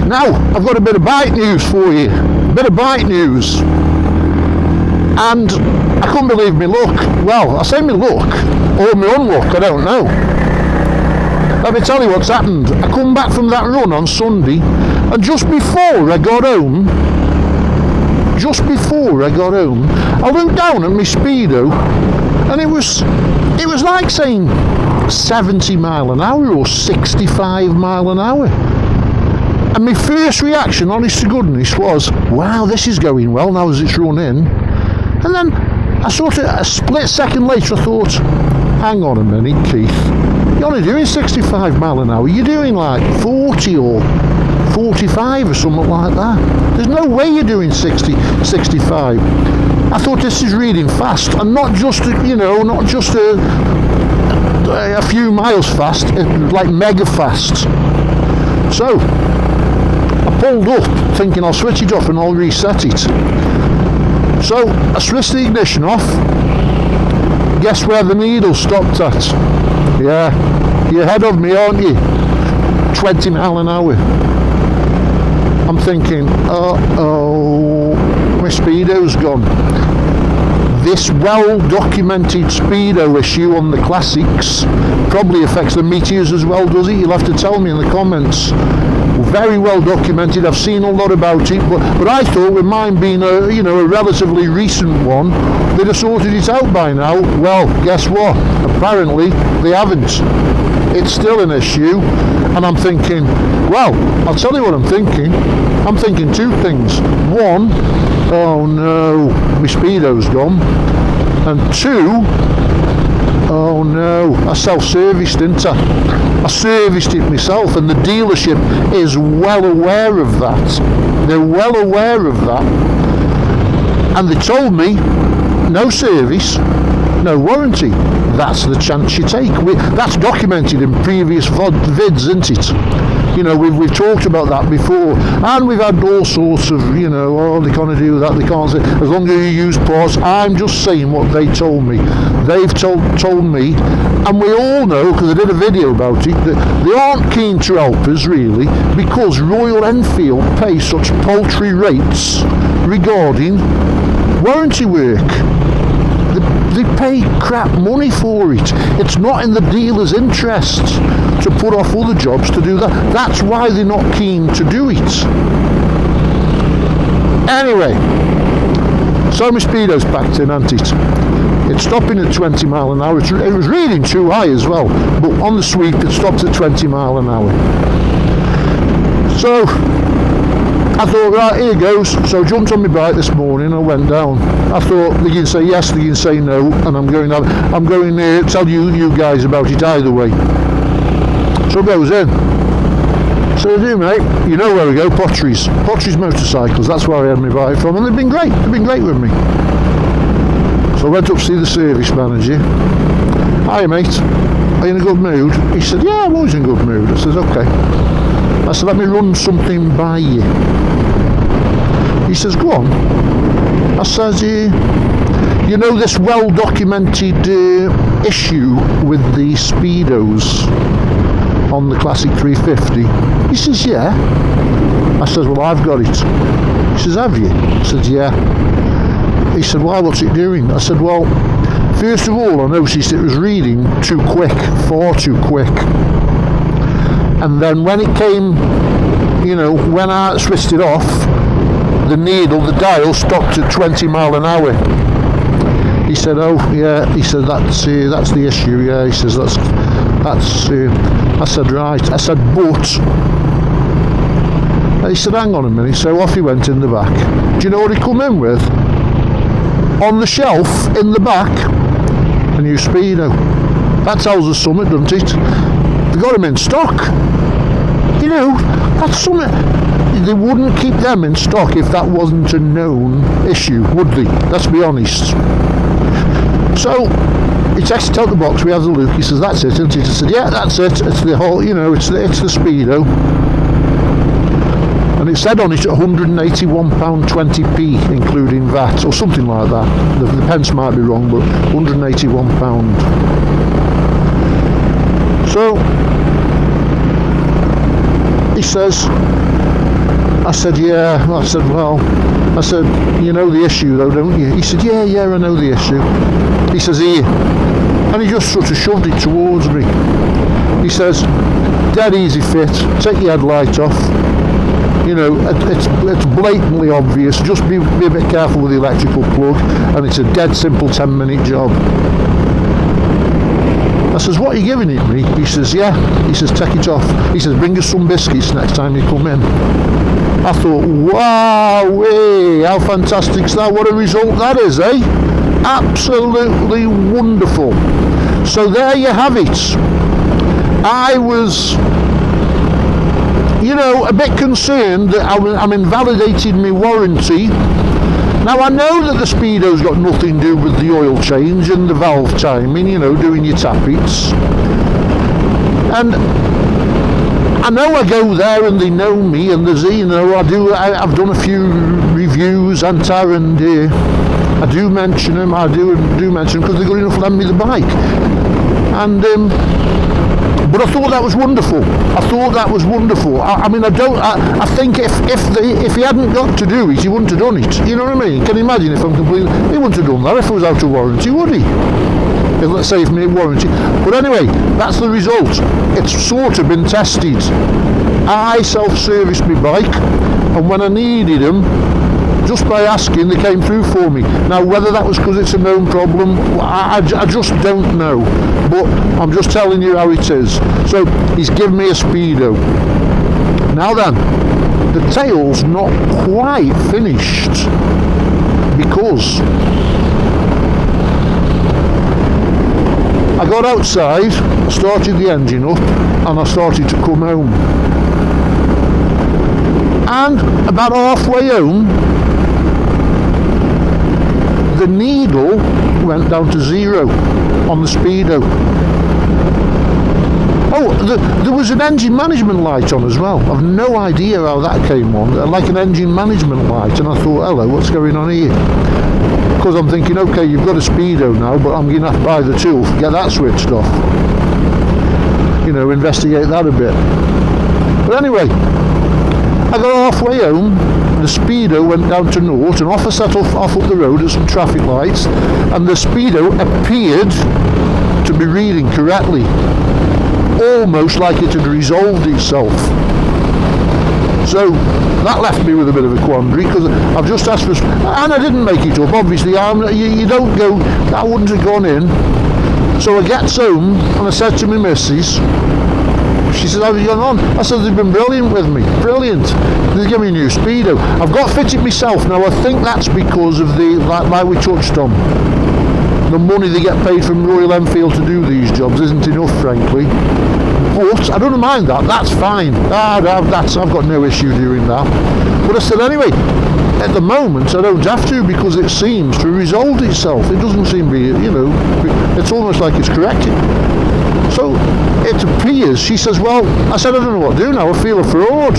Now, I've got a bit of bike news for you. A bit of bike news. And I couldn't believe my luck. Well, I say my luck, or my unluck, I don't know. Let me tell you what's happened. I come back from that run on Sunday, and just before I got home, I looked down at my Speedo, and it was like saying 70 mile an hour or 65 mile an hour. And my first reaction, honest to goodness, was, wow, this is going well now as it's run in. And then I sort of, a split second later, I thought, hang on a minute, Keith, you're only doing 65 mile an hour, you're doing like 40 or 45 or something like that. There's no way you're doing 60, 65. I thought this is reading fast, and not just, not just a few miles fast, like mega fast. So, I pulled up thinking I'll switch it off and I'll reset it. So I switched the ignition off. Guess where the needle stopped at? Yeah, you're ahead of me, aren't you? 20 mile an hour. I'm thinking, uh-oh, my Speedo's gone. This well-documented Speedo issue on the Classics probably affects the Meteors as well, does it? You'll have to tell me in the comments. Very well documented. I've seen a lot about it, but I thought with mine being a relatively recent one, they'd have sorted it out by now. Well, guess what? Apparently they haven't. It's still an issue, and I'm thinking, well, I'll tell you what I'm thinking. I'm thinking two things. One, oh no, my Speedo's gone. And two, oh no, I self-serviced, didn't I? I serviced it myself, and the dealership is well aware of that. They're well aware of that. And they told me, no service, no warranty. That's the chance you take. That's documented in previous vids, isn't it? We've talked about that before, and we've had all sorts of, oh, they can't do that, they can't say, as long as you use parts. I'm just saying what they told me. They've told me, and we all know, because I did a video about it, that they aren't keen to help us, really, because Royal Enfield pay such paltry rates regarding warranty work. They pay crap money for it. It's not in the dealer's interest to put off other jobs to do that. That's why they're not keen to do it. Anyway, so my Speedo's packed in, hasn't it? It's stopping at 20 mile an hour. It was reading too high as well, but on the sweep it stopped at 20 mile an hour. So I thought, right, here goes. So I jumped on my bike this morning, I went down. I thought, they can say yes, they can say no, and I'm going to tell you guys about it either way. So it goes in. So I do, mate. You know where we go, Potteries Motorcycles, that's where I had my bike from, and they've been great with me. So I went up to see the service manager. Hiya, mate, are you in a good mood? He said, yeah, I'm always in a good mood. I said, okay. I said, let me run something by you. He says, go on. I says, you know this well-documented issue with the Speedos on the Classic 350? He says, yeah. I says, well, I've got it. He says, have you? I said, yeah. He said, why, what's it doing? I said, well, first of all, I noticed it was reading too quick, far too quick. And then when it came, when I switched it off, the dial stopped at 20 mile an hour. He said, oh yeah, he said, that's the issue, yeah, he says, that's I said, right, I said, but And he said, hang on a minute. So off he went in the back. Do you know what he come in with? On the shelf in the back, a new Speedo. That tells us something, doesn't it? They got them in stock. You know, that's something. They wouldn't keep them in stock if that wasn't a known issue, would they? Let's be honest. So he takes it out the box. We have the look. He says, "That's it." And he just said, "Yeah, that's it. It's the whole. You know, it's the Speedo." And it said on it £181.20p, including VAT, or something like that. The pence might be wrong, but £181. So he says, I said, yeah. I said, well, I said, you know the issue though, don't you? He said, yeah, I know the issue. He says, here. And he just sort of shoved it towards me. He says, dead easy fit, take your headlight off. You know, it's blatantly obvious. Just be a bit careful with the electrical plug, and it's a dead simple 10-minute job. I says, what are you giving it me? He says, yeah. He says, take it off. He says, bring us some biscuits next time you come in. I thought, wow, how fantastic is that? What a result that is, eh? Absolutely wonderful. So there you have it. I was, you know, a bit concerned that I'm invalidating my warranty. Now I know that the Speedo's got nothing to do with the oil change and the valve timing, you know, doing your tappets. And I know I go there and they know me, and there's, you know, I've done a few reviews, and I do mention them, because they're good enough to lend me the bike. And but I thought that was wonderful. I mean, I think if he hadn't got to do it, he wouldn't have done it. You know what I mean? Can you imagine if I'm completely... He wouldn't have done that if it was out of warranty, would he? If, let's say, if me warranty. But anyway, that's the result. It's sort of been tested. I self-serviced my bike, and when I needed them, just by asking, they came through for me. Now, whether that was because it's a known problem, I just don't know. But I'm just telling you how it is. So, he's given me a Speedo. Now then, the tail's not quite finished, because I got outside, started the engine up, and I started to come home. And about halfway home, the needle went down to 0 on the Speedo. Oh, there was an engine management light on as well. I've no idea how that came on, like an engine management light. And I thought, hello, what's going on here? Because I'm thinking, okay, you've got a Speedo now, but I'm going to have to buy the tool to get that switched off. You know, investigate that a bit. But anyway, I got halfway home, the Speedo went down to 0, and off I set off up the road at some traffic lights, and the Speedo appeared to be reading correctly, almost like it had resolved itself. So that left me with a bit of a quandary, because I've just asked for, and I didn't make it up, obviously. You don't go, that wouldn't have gone in. So I gets home, and I said to my missus, she said, how's it gone on? I said, they've been brilliant with me. Brilliant. They give me a new Speedo. I've got fitted myself. Now, I think that's because of the, like we touched on, the money they get paid from Royal Enfield to do these jobs isn't enough, frankly. But I don't mind that. That's fine. I've got no issue doing that. But I said, anyway, at the moment, I don't have to, because it seems to have resolved itself. It doesn't seem to be, you know, it's almost like it's corrected. So it appears, she says, well, I said, I don't know what to do now, I feel a fraud.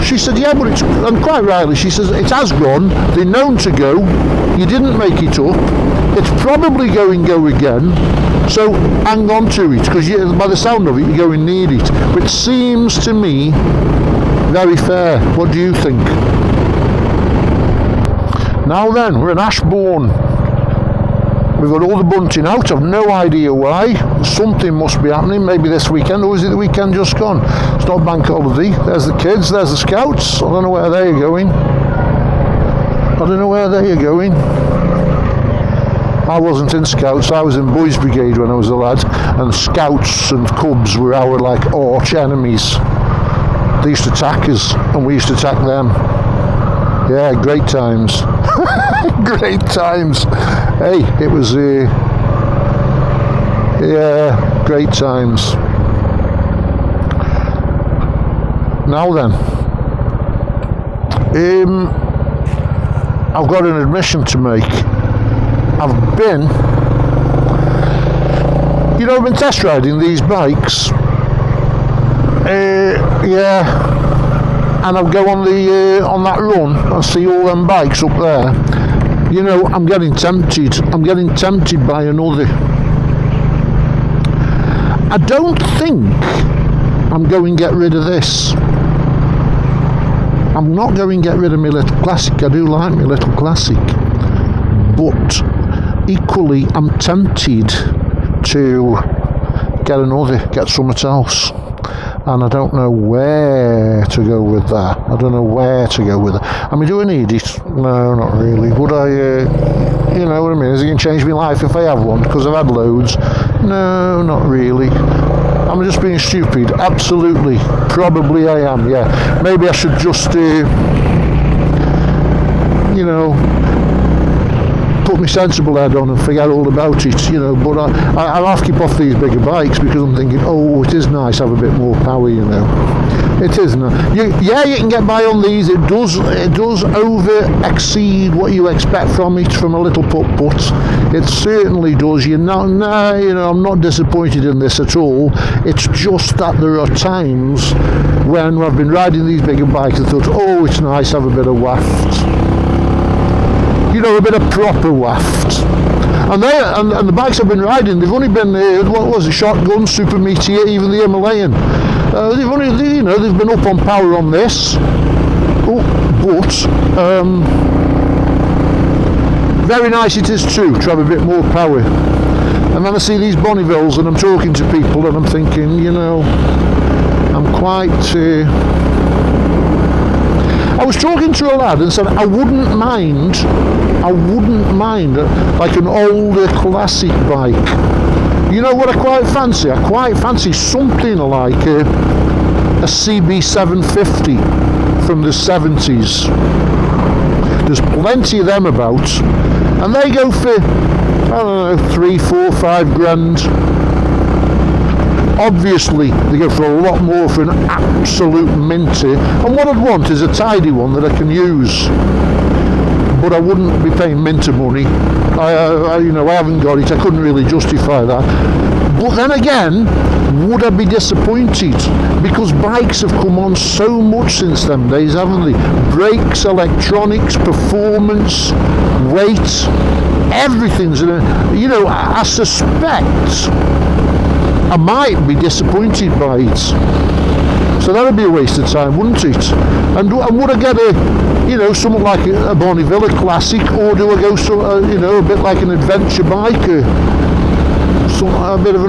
She said, yeah, but it's, and quite rightly, she says, it has gone, they're known to go, you didn't make it up, it's probably go again, so hang on to it, because by the sound of it, you're going to need it. But it seems to me very fair. What do you think? Now then, we're in Ashbourne. We've got all the bunting out. I've no idea why. Something must be happening, maybe this weekend, or is it the weekend just gone? It's not bank holiday. There's the kids, there's the scouts. I don't know where they're going. I wasn't in scouts, I was in boys brigade when I was a lad, and scouts and cubs were our like arch enemies. They used to tack us, and we used to tack them. Yeah, great times. Great times. Hey, it was, yeah, great times. Now then, I've got an admission to make. I've been test riding these bikes. Yeah, and I'll go on that run and see all them bikes up there. I'm getting tempted. I'm getting tempted by another. I don't think I'm going to get rid of this. I'm not going to get rid of my little classic. I do like my little classic, but equally I'm tempted to get something else, and I don't know where to go with that. I mean, do I need it? No, not really. Would I, you know what I mean? Is it going to change my life if I have one? Because I've had loads. No, not really. I'm just being stupid. Absolutely. Probably I am, yeah. Maybe I should just, put my sensible head on and forget all about it, but I'll have to keep off these bigger bikes because I'm thinking, oh, it is nice to have a bit more power, It is nice. You can get by on these. It does over exceed what you expect from it from a little putt. It certainly does. I'm not disappointed in this at all. It's just that there are times when I've been riding these bigger bikes and thought, oh, it's nice to have a bit of waft. A bit of proper waft. And the bikes I've been riding, they've only been, shotgun, super meteor, even the Himalayan. They've been up on power on this. Very nice it is too to have a bit more power. And then I see these Bonnevilles and I'm talking to people and I'm thinking, I'm quite... I was talking to a lad and said I wouldn't mind like an older classic bike. You know what I quite fancy? I quite fancy something like a CB750 from the 70s. There's plenty of them about, and they go for, I don't know, 3, 4, 5 grand. Obviously, they go for a lot more for an absolute minty. And what I'd want is a tidy one that I can use. But I wouldn't be paying minter money. I haven't got it. I couldn't really justify that. But then again, would I be disappointed? Because bikes have come on so much since them days, haven't they? Brakes, electronics, performance, weight, everything's. I suspect I might be disappointed by it. So that would be a waste of time, wouldn't it? And would I get something like a Bonneville Classic, or do I go a bit like an adventure bike, a bit of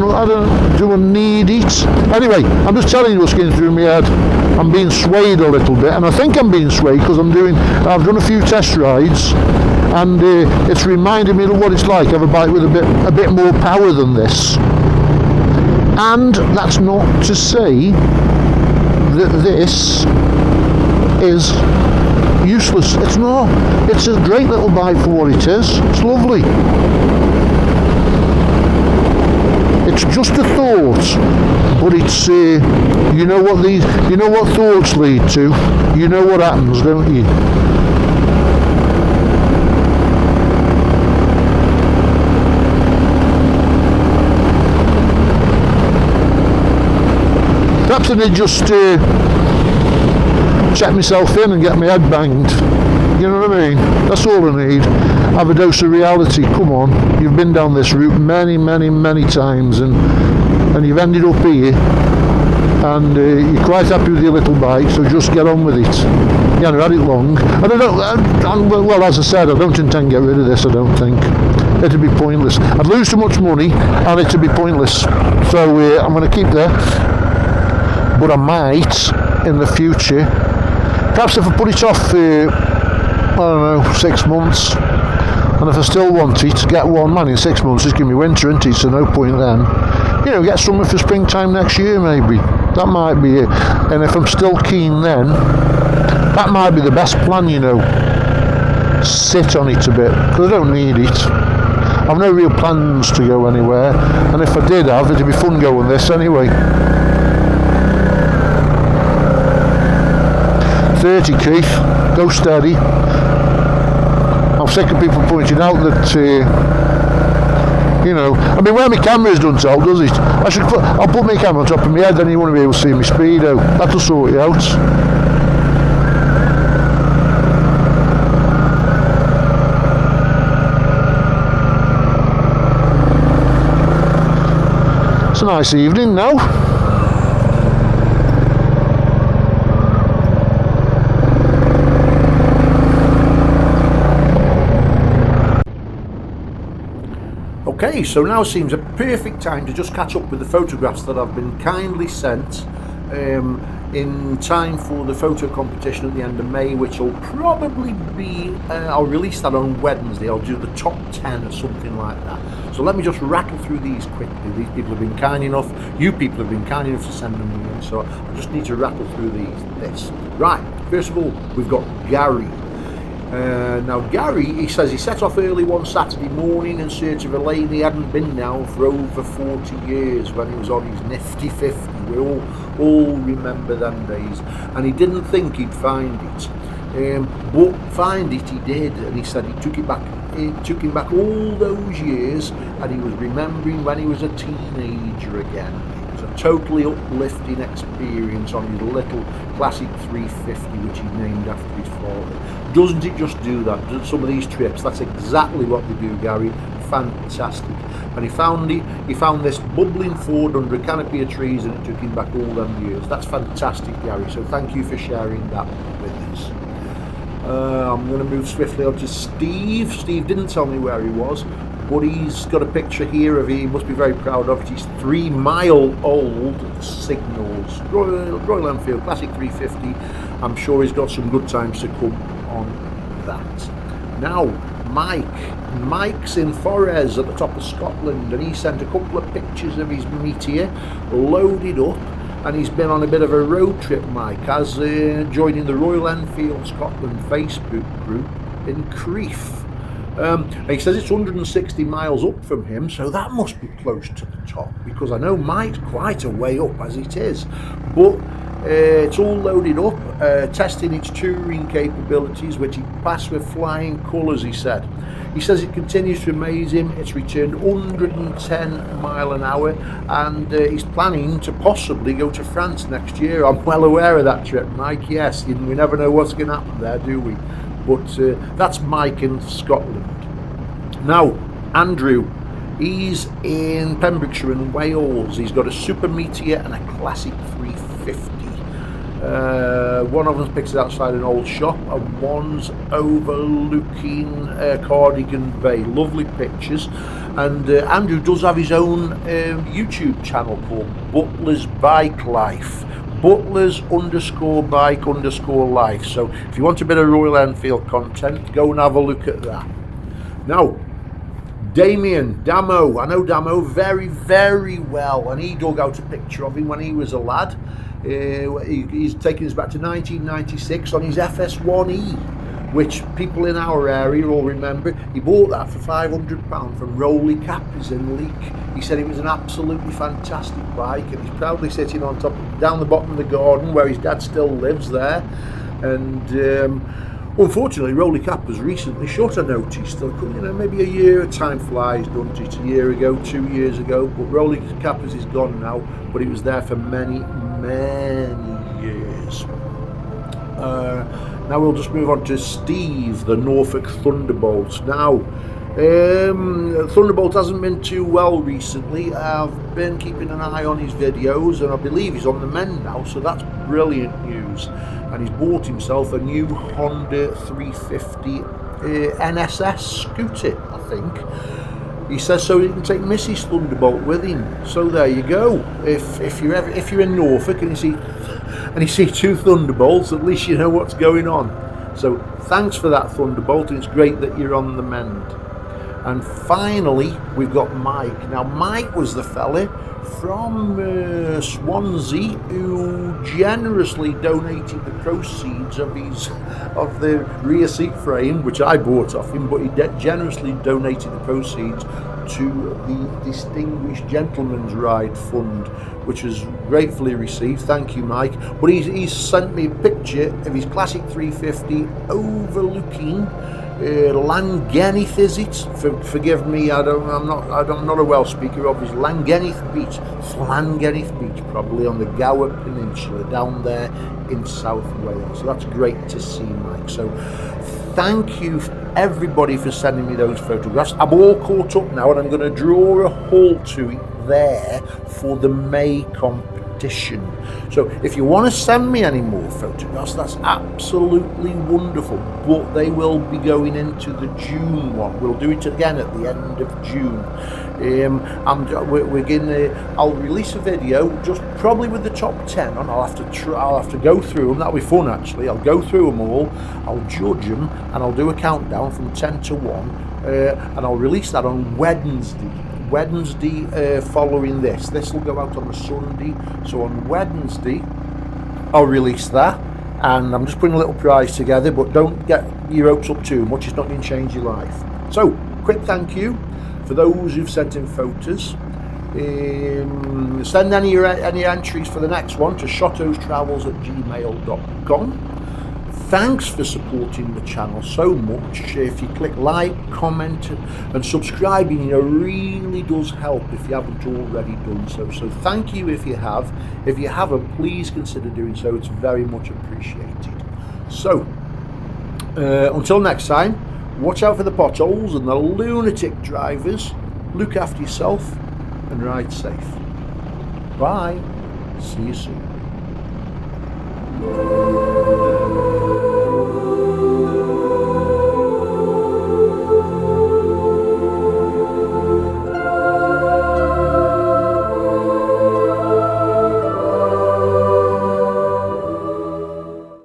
do I need it? Anyway, I'm just telling you what's going through my head. I'm being swayed a little bit, and I think I'm being swayed because I've done a few test rides, and it's reminded me of what it's like to have a bike with a bit more power than this. And that's not to say that this is useless. It's not. It's a great little bike for what it is. It's lovely. It's just a thought, but it's you know what thoughts lead to. You know what happens, don't you? Perhaps I need just check myself in and get my head banged. You know what I mean? That's all I need. Have a dose of reality. Come on, you've been down this route many, many, many times, and you've ended up here, and you're quite happy with your little bike. So just get on with it. You haven't had it long, and well, as I said, I don't intend to get rid of this. I don't think it'd be pointless. I'd lose too much money, and it'd be pointless. So I'm going to keep there. But I might in the future, perhaps if I put it off I don't know, 6 months, and if I still want it, get one. Man, in 6 months it's going to be winter, isn't it? So no point then. Get something for springtime next year maybe. That might be it. And if I'm still keen then, that might be the best plan, you know. Sit on it a bit, because I don't need it. I've no real plans to go anywhere, and if I did have, it'd be fun going this anyway. 30 Keith, go steady. I'm sick of people pointing out that, you know, I mean, where my camera's done tell, does it? I'll put my camera on top of my head, then you won't be able to see my speedo. That'll sort you out. It's a nice evening now. Okay, so now seems a perfect time to just catch up with the photographs that have been kindly sent in time for the photo competition at the end of May, which will probably be, I'll release that on Wednesday. I'll do the top 10 or something like that. So let me just rattle through these quickly. These people have been kind enough, you people have been kind enough to send them in, so I just need to rattle through this. Right, first of all, we've got Gary. Now Gary, he says he set off early one Saturday morning in search of a lane he hadn't been now for over 40 years when he was on his nifty 50. We all remember them days, and he didn't think he'd find it, but find it he did, and he said it took him back all those years, and he was remembering when he was a teenager again. It was a totally uplifting experience on his little classic 350, which he named after his father. Doesn't it just do that? Some of these trips, that's exactly what they do, Gary. Fantastic. And he found this bubbling Ford under a canopy of trees, and it took him back all them years. That's fantastic, Gary. So thank you for sharing that with us. I'm going to move swiftly on to Steve. Steve didn't tell me where he was, but he's got a picture here of he must be very proud of it. He's 3-mile-old Signals. Royal Enfield Classic 350. I'm sure he's got some good times to come on that. Now, Mike's in Forres at the top of Scotland, and he sent a couple of pictures of his Meteor loaded up, and he's been on a bit of a road trip, Mike, as joining the Royal Enfield Scotland Facebook group in Crieff. He says it's 160 miles up from him, so that must be close to the top, because I know Mike's quite a way up as it is, but it's all loaded up, testing its touring capabilities, which he passed with flying colours, he said. He says it continues to amaze him. It's returned 110 mile an hour, and he's planning to possibly go to France next year. I'm well aware of that trip, Mike, yes. We never know what's going to happen there, do we? But that's Mike in Scotland. Now, Andrew, he's in Pembrokeshire in Wales. He's got a Super Meteor and a Classic 350. One of them's pictured outside an old shop, and one's overlooking Cardigan Bay. Lovely pictures. And Andrew does have his own YouTube channel called Butler's Bike Life. Butlers_bike_life. So if you want a bit of Royal Enfield content, go and have a look at that. Now, Damo, I know Damo very, very well, and he dug out a picture of him when he was a lad. He's taken us back to 1996 on his FS1E, which people in our area all remember. He bought that for £500 from Rolly Cappers in Leek. He said it was an absolutely fantastic bike, and he's proudly sitting on top, down the bottom of the garden where his dad still lives there. And unfortunately, Rolly Cappers recently shut, I noticed. Maybe a year, time flies, doesn't it? A year ago, 2 years ago, but Rolly Cappers is gone now, but it was there for many, many years. Now we'll just move on to Steve, the Norfolk Thunderbolt. Now, Thunderbolt hasn't been too well recently. I've been keeping an eye on his videos, and I believe he's on the mend now, so that's brilliant news. And he's bought himself a new Honda 350 NSS scooter, I think. He says so he can take Mrs. Thunderbolt with him. So there you go. If you're in Norfolk and you see two Thunderbolts, at least you know what's going on. So thanks for that, Thunderbolt, and it's great that you're on the mend. And finally, we've got Mike. Now, Mike was the fella from Swansea, who generously donated the proceeds of the rear seat frame, which I bought off him, but he generously donated the proceeds to the Distinguished Gentleman's Ride Fund, which was gratefully received. Thank you, Mike. But he's sent me a picture of his classic 350 overlooking Llangennith, is it? Forgive me, I'm not a Welsh speaker. Obviously, Llangennith Beach, probably on the Gower Peninsula down there in South Wales. So that's great to see, Mike. So thank you everybody for sending me those photographs. I'm all caught up now, and I'm going to draw a halt to it there for the May competition. So if you want to send me any more photographs, that's absolutely wonderful, but they will be going into the June one. We'll do it again at the end of June. I'll release a video just probably with the top 10 on. I'll have to go through them. That'll be fun, actually. I'll go through them all, I'll judge them, and I'll do a countdown from 10 to 1, and I'll release that on Wednesday following this. This will go out on a Sunday, so on Wednesday I'll release that, and I'm just putting a little prize together, but don't get your hopes up too much. It's not going to change your life. So quick thank you for those who've sent in photos. Send any entries for the next one to shottostravels@gmail.com. Thanks for supporting the channel so much. If you click like, comment and subscribing, really does help if you haven't already done so. So thank you if you have. If you haven't, please consider doing so. It's very much appreciated. So until next time, watch out for the potholes and the lunatic drivers. Look after yourself and ride safe. Bye. See you soon.